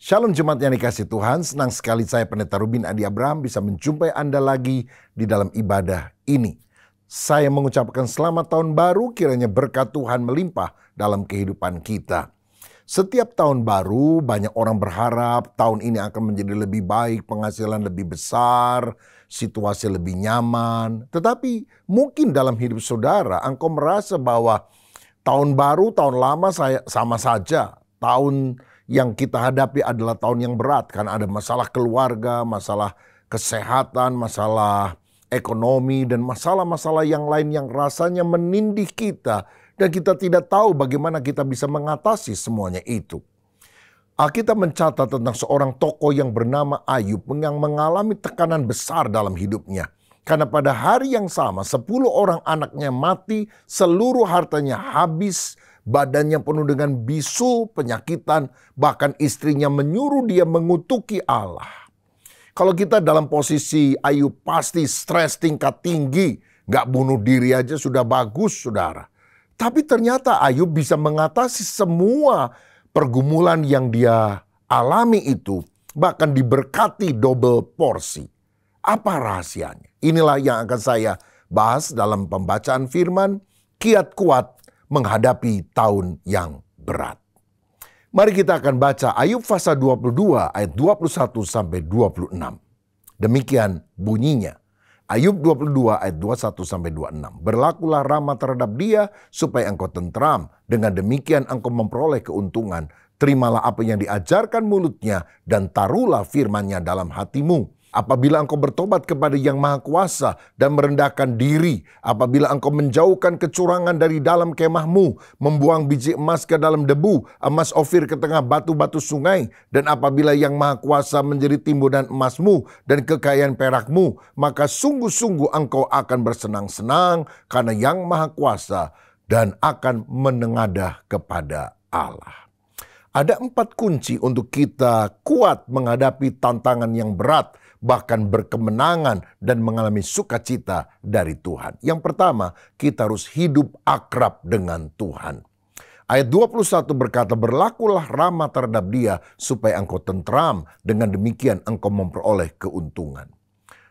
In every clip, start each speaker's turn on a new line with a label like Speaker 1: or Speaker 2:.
Speaker 1: Shalom jemaat yang dikasih Tuhan, senang sekali saya Pendeta Rubin Adi Abraham bisa menjumpai Anda lagi di dalam ibadah ini. Saya mengucapkan selamat tahun baru, kiranya berkat Tuhan melimpah dalam kehidupan kita. Setiap tahun baru banyak orang berharap tahun ini akan menjadi lebih baik, penghasilan lebih besar, situasi lebih nyaman. Tetapi mungkin dalam hidup saudara engkau merasa bahwa tahun baru, tahun lama sama saja. Tahun yang kita hadapi adalah tahun yang berat karena ada masalah keluarga, masalah kesehatan, masalah ekonomi, dan masalah-masalah yang lain yang rasanya menindih kita. Dan kita tidak tahu bagaimana kita bisa mengatasi semuanya itu. Alkitab mencatat tentang seorang tokoh yang bernama Ayub yang mengalami tekanan besar dalam hidupnya. Karena pada hari yang sama 10 orang anaknya mati, seluruh hartanya habis, badannya penuh dengan bisul, penyakitan, bahkan istrinya menyuruh dia mengutuki Allah. Kalau kita dalam posisi Ayub pasti stres tingkat tinggi, gak bunuh diri aja sudah bagus saudara. Tapi ternyata Ayub bisa mengatasi semua pergumulan yang dia alami itu, bahkan diberkati double porsi. Apa rahasianya? Inilah yang akan saya bahas dalam pembacaan firman, kiat kuat menghadapi tahun yang berat. Mari kita akan baca Ayub pasal 22 ayat 21 sampai 26. Demikian bunyinya. Ayub 22 ayat 21 sampai 26. Berlakulah ramah terhadap dia supaya engkau tentram. Dengan demikian engkau memperoleh keuntungan. Terimalah apa yang diajarkan mulutnya dan taruhlah firman-Nya dalam hatimu. Apabila engkau bertobat kepada Yang Maha Kuasa dan merendahkan diri, apabila engkau menjauhkan kecurangan dari dalam kemahmu, membuang biji emas ke dalam debu, emas Ofir ke tengah batu-batu sungai, dan apabila Yang Maha Kuasa menjadi timbunan emasmu dan kekayaan perakmu, maka sungguh-sungguh engkau akan bersenang-senang karena Yang Maha Kuasa dan akan menengadah kepada Allah. Ada 4 kunci untuk kita kuat menghadapi tantangan yang berat, bahkan berkemenangan dan mengalami sukacita dari Tuhan. Yang pertama, kita harus hidup akrab dengan Tuhan. Ayat 21 berkata, berlakulah ramah terhadap dia supaya engkau tentram. Dengan demikian engkau memperoleh keuntungan.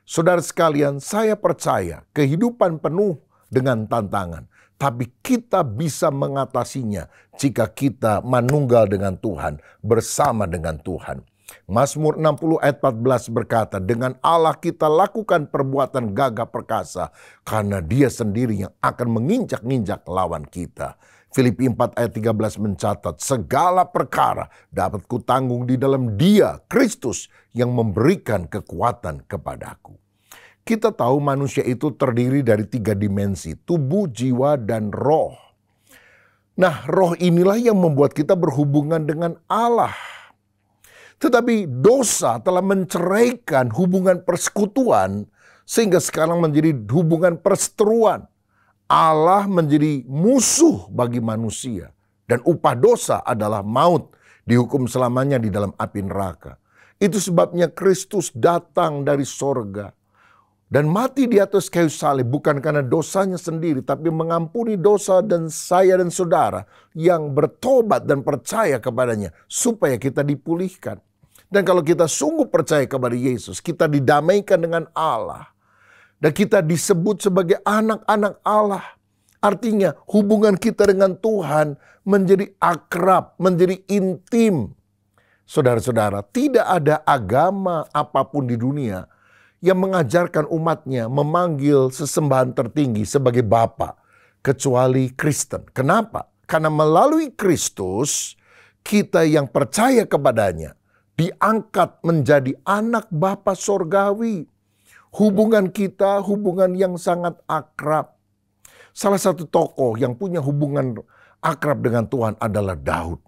Speaker 1: Saudara sekalian, saya percaya kehidupan penuh dengan tantangan. Tapi kita bisa mengatasinya jika kita manunggal dengan Tuhan, bersama dengan Tuhan. Mazmur 60 ayat 14 berkata, dengan Allah kita lakukan perbuatan gagah perkasa, karena Dia sendiri yang akan menginjak-injak lawan kita. Filipi 4 ayat 13 mencatat, segala perkara dapat kutanggung di dalam Dia, Kristus, yang memberikan kekuatan kepadaku. Kita tahu manusia itu terdiri dari 3 dimensi, tubuh, jiwa, dan roh. Nah, roh inilah yang membuat kita berhubungan dengan Allah. Tetapi dosa telah menceraikan hubungan persekutuan sehingga sekarang menjadi hubungan perseteruan. Allah menjadi musuh bagi manusia dan upah dosa adalah maut, dihukum selamanya di dalam api neraka. Itu sebabnya Kristus datang dari sorga dan mati di atas kayu salib bukan karena dosanya sendiri, tapi mengampuni dosa dan saya dan saudara yang bertobat dan percaya kepadanya supaya kita dipulihkan. Dan kalau kita sungguh percaya kepada Yesus, kita didamaikan dengan Allah. Dan kita disebut sebagai anak-anak Allah. Artinya hubungan kita dengan Tuhan menjadi akrab, menjadi intim. Saudara-saudara, tidak ada agama apapun di dunia yang mengajarkan umatnya memanggil sesembahan tertinggi sebagai Bapa, kecuali Kristen. Kenapa? Karena melalui Kristus, kita yang percaya kepadanya diangkat menjadi anak Bapa sorgawi. Hubungan kita, hubungan yang sangat akrab. Salah satu tokoh yang punya hubungan akrab dengan Tuhan adalah Daud.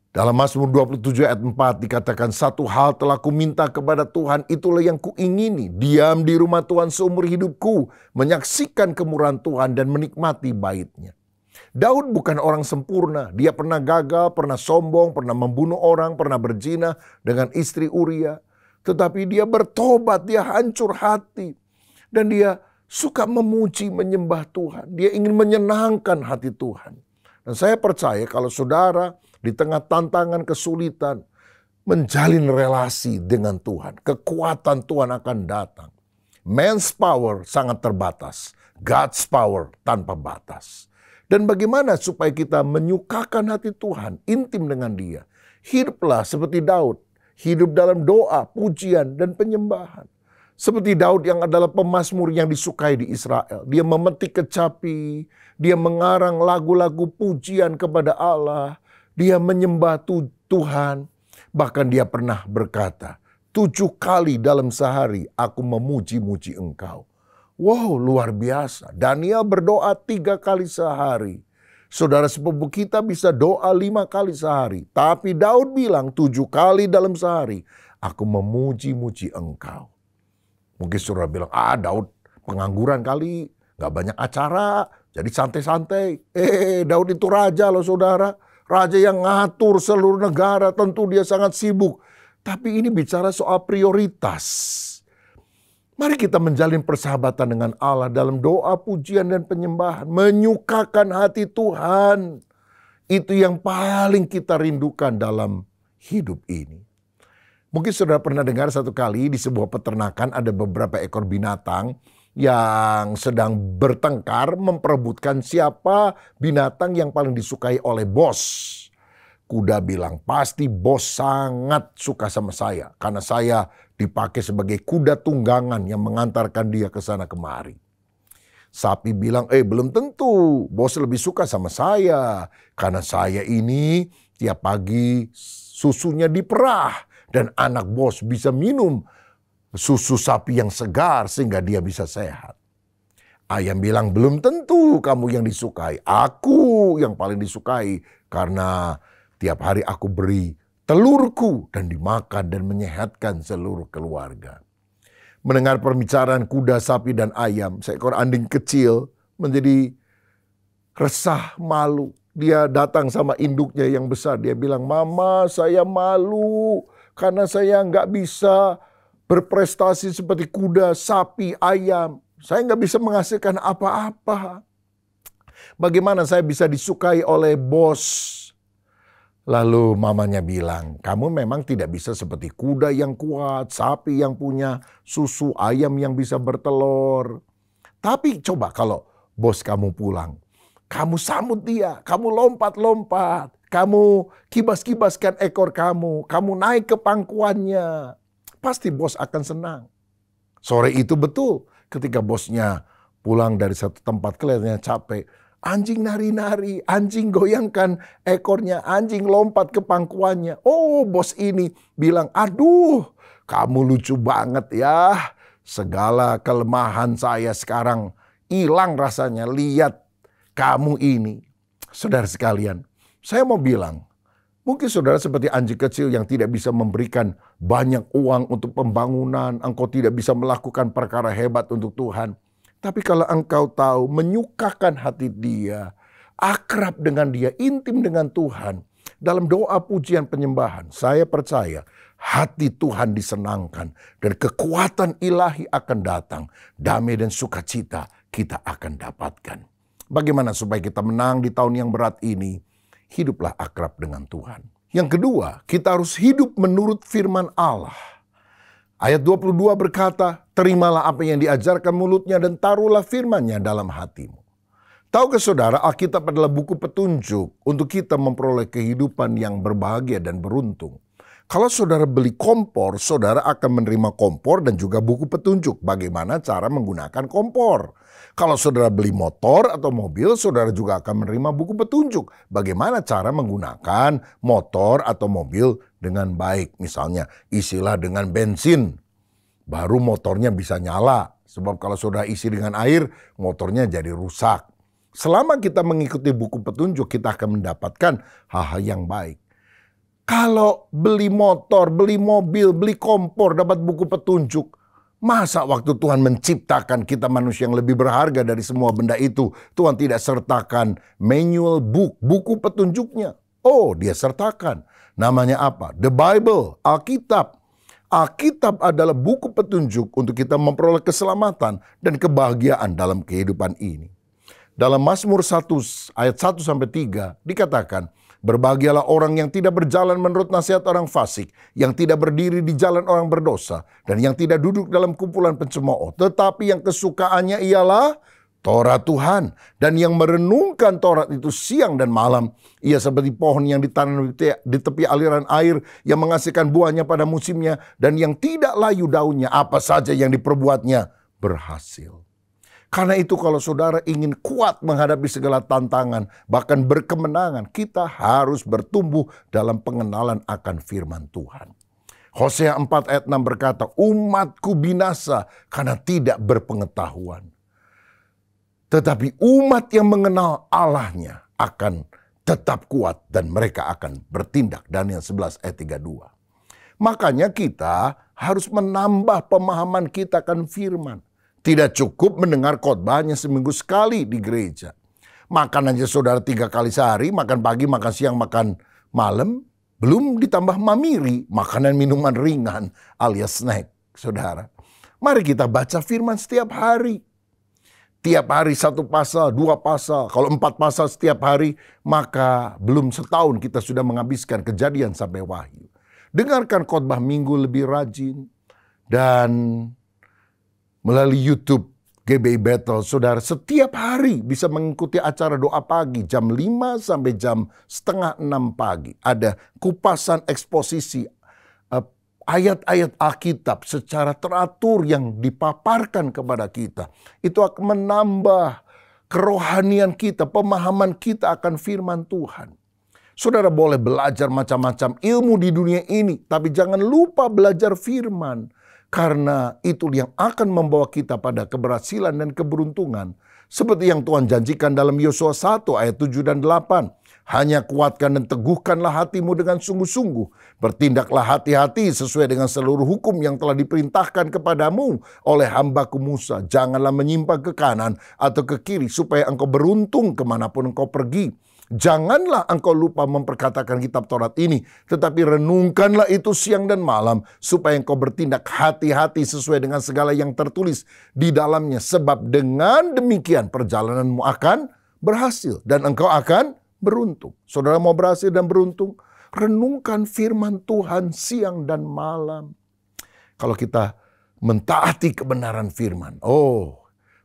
Speaker 1: Dalam Mazmur 27 ayat 4 dikatakan, satu hal telah kuminta kepada Tuhan, itulah yang kuingini, diam di rumah Tuhan seumur hidupku, menyaksikan kemurahan Tuhan dan menikmati bait-Nya. Daud bukan orang sempurna, dia pernah gagal, pernah sombong, pernah membunuh orang, pernah berzina dengan istri Uria. Tetapi dia bertobat, dia hancur hati, dan dia suka memuji, menyembah Tuhan. Dia ingin menyenangkan hati Tuhan. Dan saya percaya kalau saudara di tengah tantangan kesulitan, menjalin relasi dengan Tuhan. Kekuatan Tuhan akan datang. Man's power sangat terbatas. God's power tanpa batas. Dan bagaimana supaya kita menyukakan hati Tuhan, intim dengan Dia? Hiduplah seperti Daud. Hidup dalam doa, pujian, dan penyembahan. Seperti Daud yang adalah pemazmur yang disukai di Israel. Dia memetik kecapi, dia mengarang lagu-lagu pujian kepada Allah. Dia menyembah Tuhan. Bahkan dia pernah berkata, 7 kali dalam sehari aku memuji-muji Engkau. Wow, luar biasa. Daniel berdoa 3 kali sehari. Saudara sepupu kita bisa doa 5 kali sehari. Tapi Daud bilang 7 kali dalam sehari, aku memuji-muji Engkau. Mungkin saudara bilang, Daud pengangguran kali, gak banyak acara, jadi santai-santai. Daud itu raja loh saudara. Raja yang ngatur seluruh negara, tentu dia sangat sibuk. Tapi ini bicara soal prioritas. Mari kita menjalin persahabatan dengan Allah dalam doa, pujian, dan penyembahan. Menyukakan hati Tuhan. Itu yang paling kita rindukan dalam hidup ini. Mungkin saudara pernah dengar satu kali di sebuah peternakan ada beberapa ekor binatang yang sedang bertengkar memperebutkan siapa binatang yang paling disukai oleh bos. Kuda bilang, pasti bos sangat suka sama saya karena saya dipakai sebagai kuda tunggangan yang mengantarkan dia ke sana kemari. Sapi bilang, belum tentu, bos lebih suka sama saya karena saya ini tiap pagi susunya diperah. Dan anak bos bisa minum susu sapi yang segar sehingga dia bisa sehat. Ayam bilang, belum tentu kamu yang disukai. Aku yang paling disukai karena tiap hari aku beri telurku dan dimakan dan menyehatkan seluruh keluarga. Mendengar pembicaraan kuda, sapi, dan ayam, seekor anjing kecil menjadi resah, malu. Dia datang sama induknya yang besar. Dia bilang, Mama, saya malu. Karena saya nggak bisa berprestasi seperti kuda, sapi, ayam. Saya nggak bisa menghasilkan apa-apa. Bagaimana saya bisa disukai oleh bos? Lalu mamanya bilang, kamu memang tidak bisa seperti kuda yang kuat, sapi yang punya susu, ayam yang bisa bertelur. Tapi coba kalau bos kamu pulang, kamu sambut dia, kamu lompat-lompat. Kamu kibas-kibaskan ekor kamu naik ke pangkuannya. Pasti bos akan senang. Sore itu betul ketika bosnya pulang dari satu tempat kelihatannya capek. Anjing nari-nari, anjing goyangkan ekornya, anjing lompat ke pangkuannya. Oh, bos ini bilang, aduh kamu lucu banget ya. Segala kelemahan saya sekarang hilang rasanya. Lihat kamu ini. Saudara sekalian, saya mau bilang, mungkin saudara seperti anjing kecil yang tidak bisa memberikan banyak uang untuk pembangunan. Engkau tidak bisa melakukan perkara hebat untuk Tuhan. Tapi kalau engkau tahu menyukakan hati dia, akrab dengan dia, intim dengan Tuhan, dalam doa, pujian, penyembahan, saya percaya hati Tuhan disenangkan dan kekuatan ilahi akan datang. Damai dan sukacita kita akan dapatkan. Bagaimana supaya kita menang di tahun yang berat ini? Hiduplah akrab dengan Tuhan. Yang kedua, kita harus hidup menurut firman Allah. Ayat 22 berkata, terimalah apa yang diajarkan mulutnya dan taruhlah firman-Nya dalam hatimu. Tahukah saudara, Alkitab adalah buku petunjuk untuk kita memperoleh kehidupan yang berbahagia dan beruntung. Kalau saudara beli kompor, saudara akan menerima kompor dan juga buku petunjuk bagaimana cara menggunakan kompor. Kalau saudara beli motor atau mobil, saudara juga akan menerima buku petunjuk bagaimana cara menggunakan motor atau mobil dengan baik. Misalnya, isilah dengan bensin, baru motornya bisa nyala. Sebab kalau saudara isi dengan air, motornya jadi rusak. Selama kita mengikuti buku petunjuk, kita akan mendapatkan hal-hal yang baik. Kalau beli motor, beli mobil, beli kompor, dapat buku petunjuk, masa waktu Tuhan menciptakan kita manusia yang lebih berharga dari semua benda itu, Tuhan tidak sertakan manual book, buku petunjuknya? Oh, dia sertakan. Namanya apa? The Bible, Alkitab. Alkitab adalah buku petunjuk untuk kita memperoleh keselamatan dan kebahagiaan dalam kehidupan ini. Dalam Mazmur 1 ayat 1-3 dikatakan, Berbahagialah orang yang tidak berjalan menurut nasihat orang fasik, yang tidak berdiri di jalan orang berdosa, dan yang tidak duduk dalam kumpulan pencemooh. Tetapi yang kesukaannya ialah Taurat Tuhan, dan yang merenungkan Taurat itu siang dan malam. Ia seperti pohon yang ditanam di tepi aliran air, yang menghasilkan buahnya pada musimnya, dan yang tidak layu daunnya. Apa saja yang diperbuatnya berhasil. Karena itu kalau saudara ingin kuat menghadapi segala tantangan, bahkan berkemenangan, kita harus bertumbuh dalam pengenalan akan firman Tuhan. Hosea 4 ayat 6 berkata, umatku binasa karena tidak berpengetahuan. Tetapi umat yang mengenal Allahnya akan tetap kuat dan mereka akan bertindak. Daniel 11 ayat 32. Makanya kita harus menambah pemahaman kita akan firman. Tidak cukup mendengar khotbahnya seminggu sekali di gereja. Makan aja saudara 3 kali sehari, makan pagi, makan siang, makan malam. Belum ditambah mamiri, makanan minuman ringan alias snack saudara. Mari kita baca firman setiap hari. Tiap hari 1 pasal, 2 pasal. Kalau 4 pasal setiap hari, maka belum setahun kita sudah menghabiskan Kejadian sampai Wahyu. Dengarkan khotbah minggu lebih rajin. Dan melalui YouTube GBI Battle, saudara setiap hari bisa mengikuti acara doa pagi jam 5 sampai jam setengah 6 pagi. Ada kupasan eksposisi ayat-ayat Alkitab secara teratur yang dipaparkan kepada kita. Itu akan menambah kerohanian kita, pemahaman kita akan firman Tuhan. Saudara boleh belajar macam-macam ilmu di dunia ini, tapi jangan lupa belajar firman. Karena itu yang akan membawa kita pada keberhasilan dan keberuntungan. Seperti yang Tuhan janjikan dalam Yosua 1 ayat 7 dan 8. Hanya kuatkan dan teguhkanlah hatimu dengan sungguh-sungguh. Bertindaklah hati-hati sesuai dengan seluruh hukum yang telah diperintahkan kepadamu oleh hambaku Musa. Janganlah menyimpang ke kanan atau ke kiri supaya engkau beruntung kemanapun engkau pergi. Janganlah engkau lupa memperkatakan kitab Taurat ini, tetapi renungkanlah itu siang dan malam, supaya engkau bertindak hati-hati sesuai dengan segala yang tertulis di dalamnya. Sebab dengan demikian perjalananmu akan berhasil dan engkau akan beruntung. Saudara mau berhasil dan beruntung? Renungkan firman Tuhan siang dan malam. Kalau kita mentaati kebenaran firman,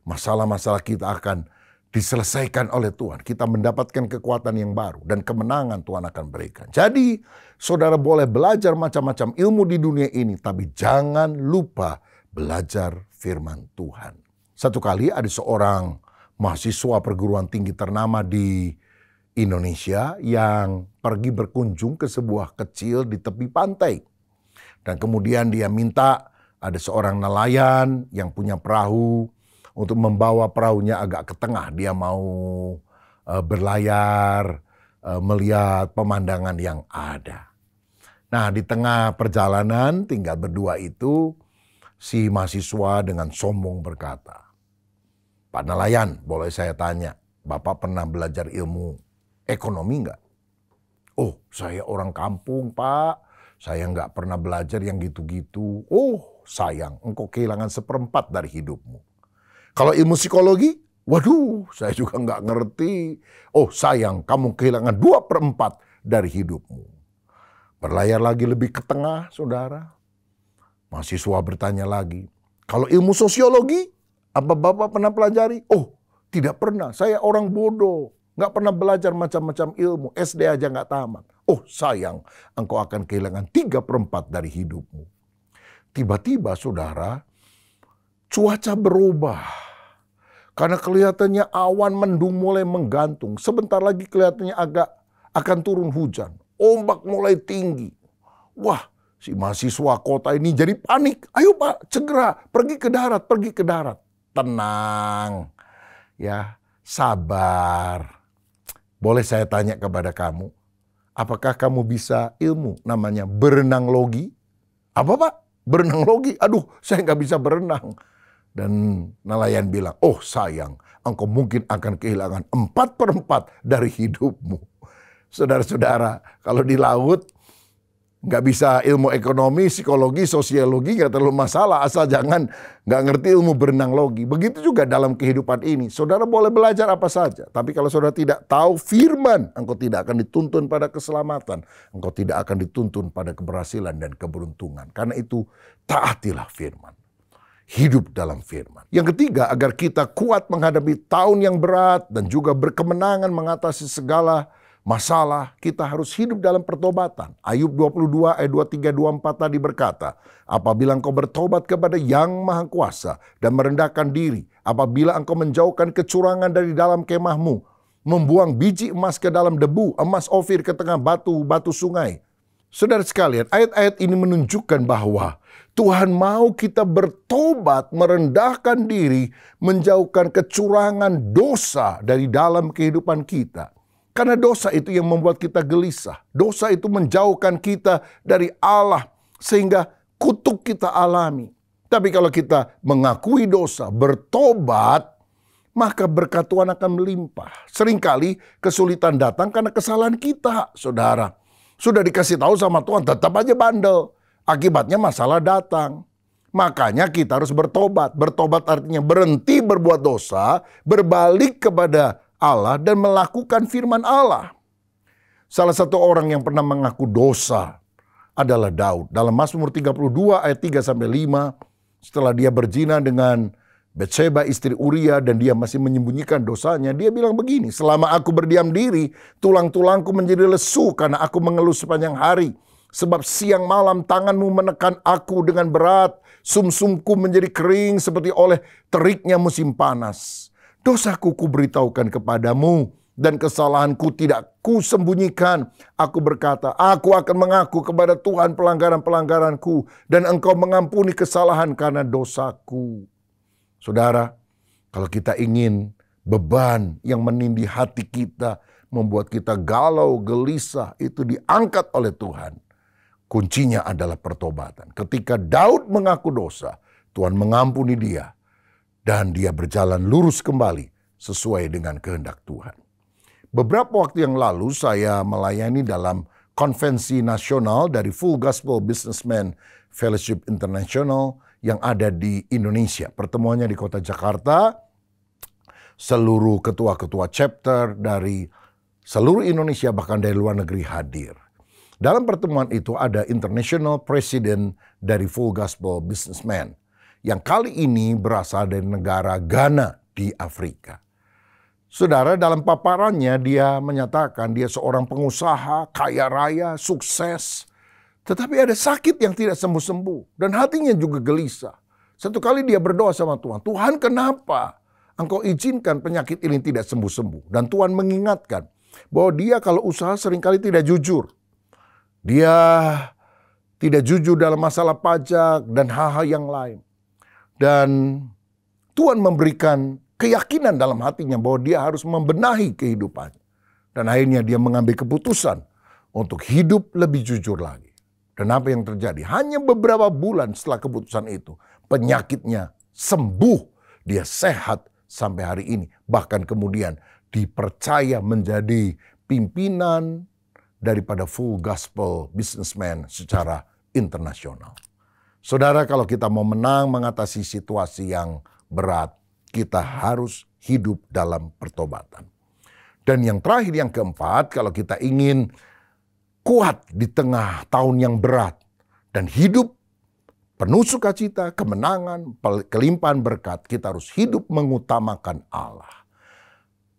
Speaker 1: masalah-masalah kita akan diselesaikan oleh Tuhan. Kita mendapatkan kekuatan yang baru dan kemenangan Tuhan akan berikan. Jadi saudara boleh belajar macam-macam ilmu di dunia ini, tapi jangan lupa belajar firman Tuhan. Satu kali ada seorang mahasiswa perguruan tinggi ternama di Indonesia yang pergi berkunjung ke sebuah kecil di tepi pantai. Dan kemudian dia minta ada seorang nelayan yang punya perahu untuk membawa perahunya agak ke tengah. Dia mau berlayar, melihat pemandangan yang ada. Nah, di tengah perjalanan tinggal berdua itu, si mahasiswa dengan sombong berkata, Pak nelayan, boleh saya tanya, Bapak pernah belajar ilmu ekonomi enggak? Oh, saya orang kampung, Pak. Saya enggak pernah belajar yang gitu-gitu. Oh, sayang, engkau kehilangan 1/4 dari hidupmu. Kalau ilmu psikologi, waduh, saya juga nggak ngerti. Oh sayang, kamu kehilangan 2/4 dari hidupmu. Berlayar lagi lebih ke tengah, saudara. Mahasiswa bertanya lagi, kalau ilmu sosiologi, apa Bapak pernah pelajari? Oh, tidak pernah, saya orang bodoh. Nggak pernah belajar macam-macam ilmu, SD aja nggak tamat. Oh sayang, engkau akan kehilangan 3/4 dari hidupmu. Tiba-tiba, saudara, cuaca berubah. Karena kelihatannya awan mendung mulai menggantung. Sebentar lagi kelihatannya agak akan turun hujan. Ombak mulai tinggi. Wah, si mahasiswa kota ini jadi panik. Ayo Pak, segera pergi ke darat, pergi ke darat. Tenang, ya, sabar. Boleh saya tanya kepada kamu, apakah kamu bisa ilmu namanya berenang logi? Apa Pak? Berenang logi? Aduh, saya nggak bisa berenang. Dan nelayan bilang, oh sayang, engkau mungkin akan kehilangan 4/4 dari hidupmu. Saudara-saudara, kalau di laut, nggak bisa ilmu ekonomi, psikologi, sosiologi nggak terlalu masalah, asal jangan nggak ngerti ilmu berenang logi. Begitu juga dalam kehidupan ini, saudara boleh belajar apa saja, tapi kalau saudara tidak tahu firman, engkau tidak akan dituntun pada keselamatan, engkau tidak akan dituntun pada keberhasilan dan keberuntungan. Karena itu taatilah firman, hidup dalam firman. Yang ketiga, agar kita kuat menghadapi tahun yang berat dan juga berkemenangan mengatasi segala masalah, kita harus hidup dalam pertobatan. Ayub 22 ayat 23-24 tadi berkata, apabila engkau bertobat kepada Yang Maha Kuasa dan merendahkan diri, apabila engkau menjauhkan kecurangan dari dalam kemahmu, membuang biji emas ke dalam debu, emas Ofir ke tengah batu-batu sungai. Saudara sekalian, ayat-ayat ini menunjukkan bahwa Tuhan mau kita bertobat, merendahkan diri, menjauhkan kecurangan dosa dari dalam kehidupan kita. Karena dosa itu yang membuat kita gelisah. Dosa itu menjauhkan kita dari Allah sehingga kutuk kita alami. Tapi kalau kita mengakui dosa, bertobat, maka berkat Tuhan akan melimpah. Seringkali kesulitan datang karena kesalahan kita, saudara. Sudah dikasih tahu sama Tuhan, tetap aja bandel. Akibatnya masalah datang. Makanya kita harus bertobat. Bertobat artinya berhenti berbuat dosa, berbalik kepada Allah dan melakukan firman Allah. Salah satu orang yang pernah mengaku dosa adalah Daud. Dalam Mazmur 32 ayat 3-5, setelah dia berzina dengan Batseba istri Uria dan dia masih menyembunyikan dosanya, dia bilang begini, selama aku berdiam diri, tulang-tulangku menjadi lesu karena aku mengeluh sepanjang hari. Sebab siang malam tanganmu menekan aku dengan berat, sumsumku menjadi kering seperti oleh teriknya musim panas. Dosaku kuberitahukan kepadamu dan kesalahanku tidak kusembunyikan. Aku berkata, aku akan mengaku kepada Tuhan pelanggaran-pelanggaranku dan engkau mengampuni kesalahan karena dosaku. Saudara, kalau kita ingin beban yang menindih hati kita, membuat kita galau, gelisah, itu diangkat oleh Tuhan. Kuncinya adalah pertobatan. Ketika Daud mengaku dosa, Tuhan mengampuni dia. Dan dia berjalan lurus kembali sesuai dengan kehendak Tuhan. Beberapa waktu yang lalu saya melayani dalam konvensi nasional dari Full Gospel Businessman Fellowship International yang ada di Indonesia. Pertemuannya di kota Jakarta. Seluruh ketua-ketua chapter dari seluruh Indonesia bahkan dari luar negeri hadir. Dalam pertemuan itu ada International President dari Full Gospel Businessman yang kali ini berasal dari negara Ghana di Afrika. Saudara, dalam paparannya dia menyatakan dia seorang pengusaha, kaya raya, sukses. Tetapi ada sakit yang tidak sembuh-sembuh dan hatinya juga gelisah. Satu kali dia berdoa sama Tuhan, Tuhan kenapa engkau izinkan penyakit ini tidak sembuh-sembuh? Dan Tuhan mengingatkan bahwa dia kalau usaha seringkali tidak jujur. Dia tidak jujur dalam masalah pajak dan hal-hal yang lain. Dan Tuhan memberikan keyakinan dalam hatinya bahwa dia harus membenahi kehidupannya. Dan akhirnya dia mengambil keputusan untuk hidup lebih jujur lagi. Dan apa yang terjadi? Hanya beberapa bulan setelah keputusan itu, penyakitnya sembuh. Dia sehat sampai hari ini. Bahkan kemudian dipercaya menjadi pimpinan daripada Full Gospel Businessman secara internasional. Saudara, kalau kita mau menang mengatasi situasi yang berat, kita harus hidup dalam pertobatan. Dan yang terakhir, yang keempat, kalau kita ingin kuat di tengah tahun yang berat dan hidup penuh sukacita, kemenangan, kelimpahan berkat, kita harus hidup mengutamakan Allah.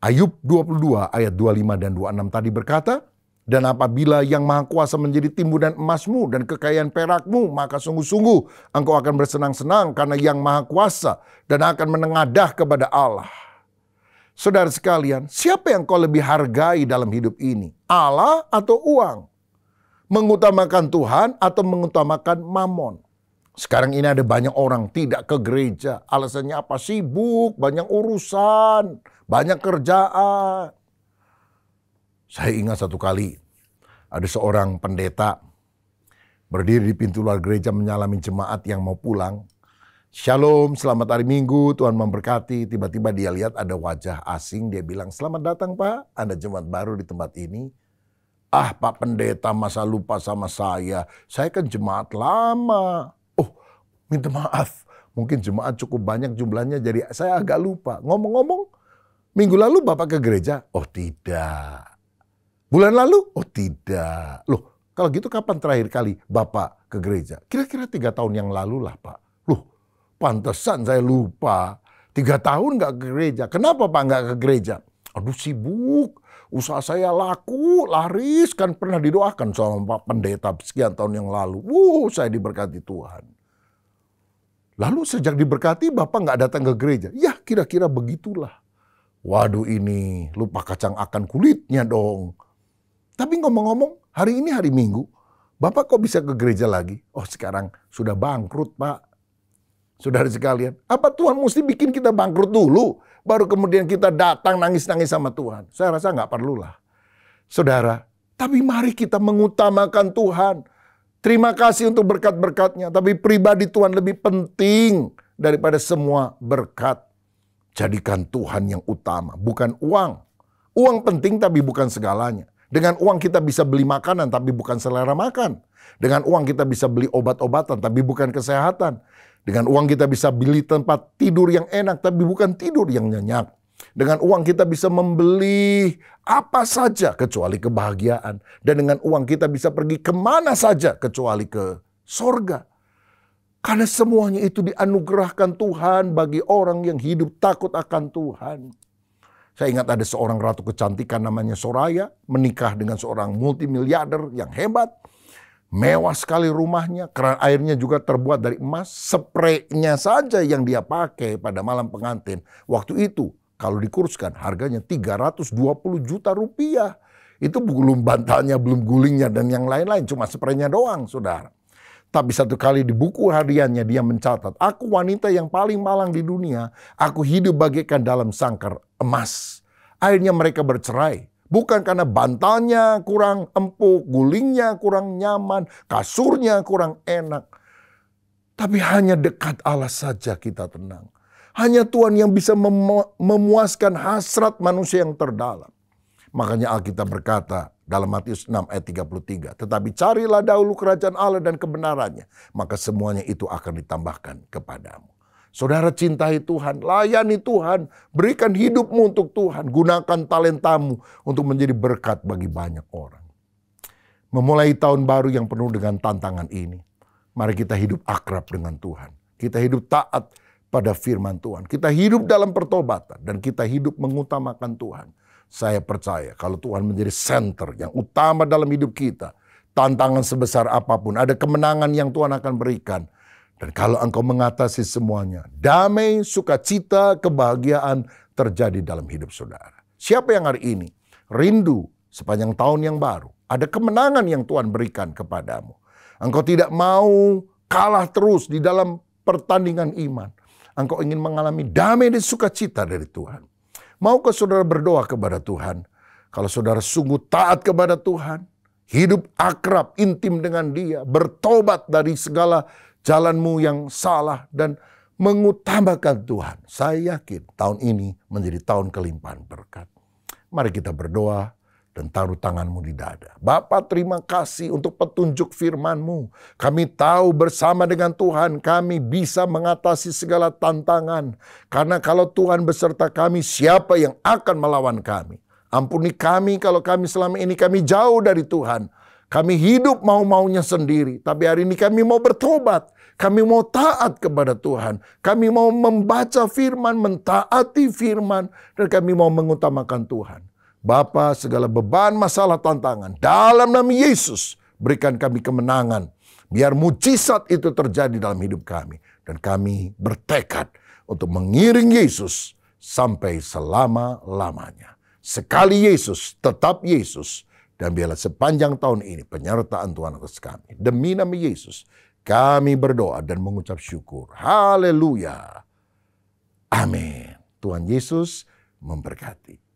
Speaker 1: Ayub 22 ayat 25 dan 26 tadi berkata, dan apabila Yang Maha Kuasa menjadi timbunan emasmu dan kekayaan perakmu, maka sungguh-sungguh engkau akan bersenang-senang karena Yang Maha Kuasa dan akan menengadah kepada Allah. Saudara sekalian, siapa yang kau lebih hargai dalam hidup ini? Allah atau uang? Mengutamakan Tuhan atau mengutamakan mamon? Sekarang ini ada banyak orang tidak ke gereja. Alasannya apa? Sibuk, banyak urusan, banyak kerjaan. Saya ingat satu kali ada seorang pendeta berdiri di pintu luar gereja menyalami jemaat yang mau pulang. Shalom, selamat hari Minggu, Tuhan memberkati. Tiba-tiba dia lihat ada wajah asing, dia bilang, selamat datang Pak, Anda jemaat baru di tempat ini. Ah, Pak Pendeta masa lupa sama saya kan jemaat lama. Oh, minta maaf. Mungkin jemaat cukup banyak jumlahnya jadi saya agak lupa. Ngomong-ngomong, minggu lalu Bapak ke gereja? Oh tidak. Bulan lalu? Oh tidak. Loh, kalau gitu kapan terakhir kali Bapak ke gereja? Kira-kira 3 tahun yang lalu lah Pak. Loh, pantesan saya lupa. 3 tahun nggak ke gereja. Kenapa Pak nggak ke gereja? Aduh sibuk. Usaha saya laku, laris, kan pernah didoakan sama Pak Pendeta sekian tahun yang lalu. Saya diberkati Tuhan. Lalu sejak diberkati Bapak nggak datang ke gereja. Ya kira-kira begitulah. Waduh ini lupa kacang akan kulitnya dong. Tapi ngomong-ngomong hari ini hari Minggu. Bapak kok bisa ke gereja lagi? Oh sekarang sudah bangkrut Pak. Saudara sekalian, apa Tuhan mesti bikin kita bangkrut dulu? Baru kemudian kita datang nangis-nangis sama Tuhan. Saya rasa nggak perlulah. Saudara, tapi mari kita mengutamakan Tuhan. Terima kasih untuk berkat-berkatnya. Tapi pribadi Tuhan lebih penting daripada semua berkat. Jadikan Tuhan yang utama, bukan uang. Uang penting tapi bukan segalanya. Dengan uang kita bisa beli makanan tapi bukan selera makan. Dengan uang kita bisa beli obat-obatan tapi bukan kesehatan. Dengan uang kita bisa beli tempat tidur yang enak tapi bukan tidur yang nyenyak. Dengan uang kita bisa membeli apa saja kecuali kebahagiaan. Dan dengan uang kita bisa pergi kemana saja kecuali ke sorga. Karena semuanya itu dianugerahkan Tuhan bagi orang yang hidup takut akan Tuhan. Saya ingat ada seorang ratu kecantikan namanya Soraya. Menikah dengan seorang multimiliarder yang hebat. Mewah sekali rumahnya, keran airnya juga terbuat dari emas. Spraynya saja yang dia pakai pada malam pengantin. Waktu itu kalau dikurskan harganya 320 juta rupiah. Itu belum bantalnya, belum gulingnya dan yang lain-lain. Cuma spraynya doang saudara. Tapi satu kali di buku hariannya dia mencatat, aku wanita yang paling malang di dunia. Aku hidup bagaikan dalam sangkar emas. Akhirnya mereka bercerai. Bukan karena bantalnya kurang empuk, gulingnya kurang nyaman, kasurnya kurang enak. Tapi hanya dekat Allah saja kita tenang. Hanya Tuhan yang bisa memuaskan hasrat manusia yang terdalam. Makanya Alkitab berkata dalam Matius 6 ayat 33. Tetapi carilah dahulu kerajaan Allah dan kebenarannya. Maka semuanya itu akan ditambahkan kepadamu. Saudara cintai Tuhan, layani Tuhan, berikan hidupmu untuk Tuhan, gunakan talentamu untuk menjadi berkat bagi banyak orang. Memulai tahun baru yang penuh dengan tantangan ini, mari kita hidup akrab dengan Tuhan. Kita hidup taat pada firman Tuhan. Kita hidup dalam pertobatan dan kita hidup mengutamakan Tuhan. Saya percaya kalau Tuhan menjadi center yang utama dalam hidup kita, tantangan sebesar apapun, ada kemenangan yang Tuhan akan berikan. Dan kalau engkau mengatasi semuanya, damai, sukacita, kebahagiaan terjadi dalam hidup saudara. Siapa yang hari ini rindu sepanjang tahun yang baru, ada kemenangan yang Tuhan berikan kepadamu. Engkau tidak mau kalah terus di dalam pertandingan iman. Engkau ingin mengalami damai dan sukacita dari Tuhan. Maukah saudara berdoa kepada Tuhan? Kalau saudara sungguh taat kepada Tuhan, hidup akrab, intim dengan Dia, bertobat dari segala jalanmu yang salah dan mengutamakan Tuhan. Saya yakin tahun ini menjadi tahun kelimpahan berkat. Mari kita berdoa dan taruh tanganmu di dada. Bapa, terima kasih untuk petunjuk firman-Mu. Kami tahu bersama dengan Tuhan kami bisa mengatasi segala tantangan. Karena kalau Tuhan beserta kami, siapa yang akan melawan kami? Ampuni kami kalau kami selama ini kami jauh dari Tuhan. Kami hidup mau-maunya sendiri. Tapi hari ini kami mau bertobat. Kami mau taat kepada Tuhan. Kami mau membaca firman, mentaati firman. Dan kami mau mengutamakan Tuhan. Bapa, segala beban, masalah, tantangan. Dalam nama Yesus, berikan kami kemenangan. Biar mujizat itu terjadi dalam hidup kami. Dan kami bertekad untuk mengiring Yesus sampai selama-lamanya. Sekali Yesus, tetap Yesus. Dan biarlah sepanjang tahun ini penyertaan Tuhan atas kami. Demi nama Yesus, kami berdoa dan mengucap syukur. Haleluya. Amin. Tuhan Yesus memberkati.